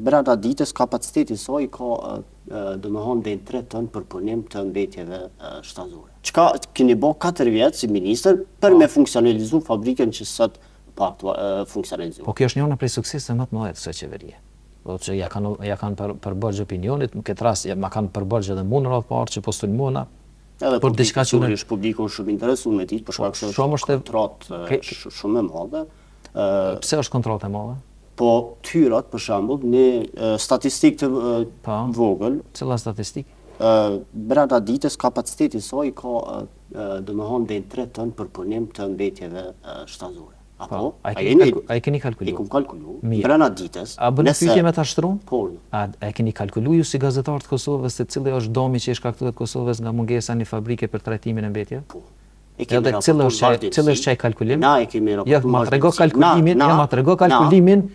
brenda ditës kapaciteti i saj ka domethënë deri 3 ton për punim të mbetjeve shtatësore. Çka keni bë 4 vjet si ministër për me funksionalizu fabrikën që sot funksionalizon. Po kjo është njëra prej sukseseve më të mëdha të kësaj qeverie. Do që ja kanë përbërgjë opinionit, në këtë rast ma kanë përbërgjë edhe mua në radhë parë që postulin mua. Edhe por diçka që është publiku shumë interesuar me ditë, për shkak se është kontratë shumë e madhe. Pse është kontratë e madhe? Po tyrat për shembull në statistikë të vogël. Cila statistikë? Brenda ditës kapaciteti i saj ka domethënë deri 3 ton për punim të mbetjeve shtatësore. Apo ai keni kalkuluar? E kam kalkuluar. Brenda ditës. A bën pyetje me ta shtruan? Po. A keni kalkuluar ju si gazetar të Kosovës se cili është domi që i shkaktohet Kosovës nga mungesa e një fabrike për trajtimin e mbetjeve? Po. Edhe cili është çaj kalkulim? Na e kemi raportuar.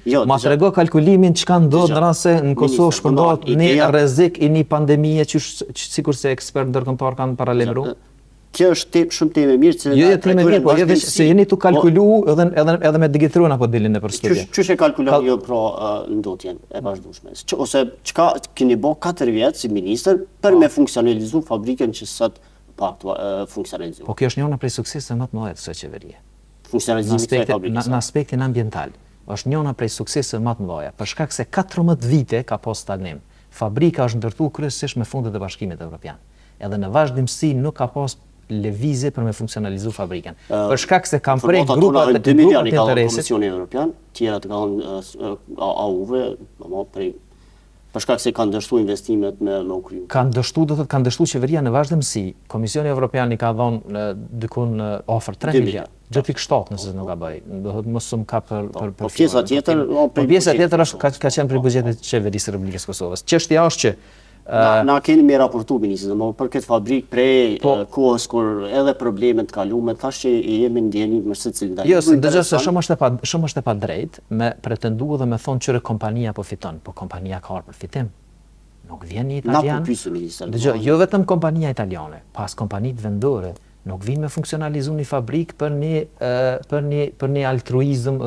Jo, ma trego kalkulimin, çka ndodh në rast se në Kosovë shpërndohet një rrezik i një pandemie që sikurse ekspert ndërkombëtar kanë paralajmëruar. Kjo është shumë temë mirë që jo temë mirë, po vetë se jeni tu kalkuluar edhe me digitron apo dilin nëpër studio. Çuçi kalkulon jo pro ndotjen e vazhdueshme. Ose çka keni bë 4 vjet si ministër për me funksionalizu fabrikën që sot funksionalizon. Po kjo është njëra prej sukseseve më të mëdha të kësaj qeverie. Funksionalizimi i fabrikës. Në aspektin ambiental, është njëra prej sukseseve më të mëdha, për shkak se 14 vite ka pas stagnim. Fabrika është ndërtuar kryesisht me fondet e Bashkimit Evropian. Edhe në vazhdimsi nuk ka pas lëvizje për me funksionalizu fabrikën. Për shkak se kanë prek grupat e 2 miliardë ka Komisioni Evropian, tjerat kanë AUV, për shkak se kanë dështuar investimet me u kriju. Kanë dështuar qeveria në vazhdimsi. Komisioni Evropian i ka dhënë dikun ofër 3 miliardë. 2.7 nëse nuk gaboj. Do thotë mos ka për pjesa tjetër, pjesa tjetër është ka qenë për buxhetin e qeverisë së Republikës Kosovës. Çështja është që na keni me raportu ministri, për këtë fabrikë prej kohës kur edhe problemet kaluara, thashë që jemi ndjeni me secilin ndaj. Jo, dëgjoj se shumë është e padrejtë me pretenduar dhe me thonë që kompania po fiton, po kompania ka ardhur për fitim. Nuk vjen një italian. Na po pyesë ministri. Dëgjoj, jo vetëm kompania italiane, pas kompanitë vendore nuk vinë me funksionalizu një fabrikë për një altruizëm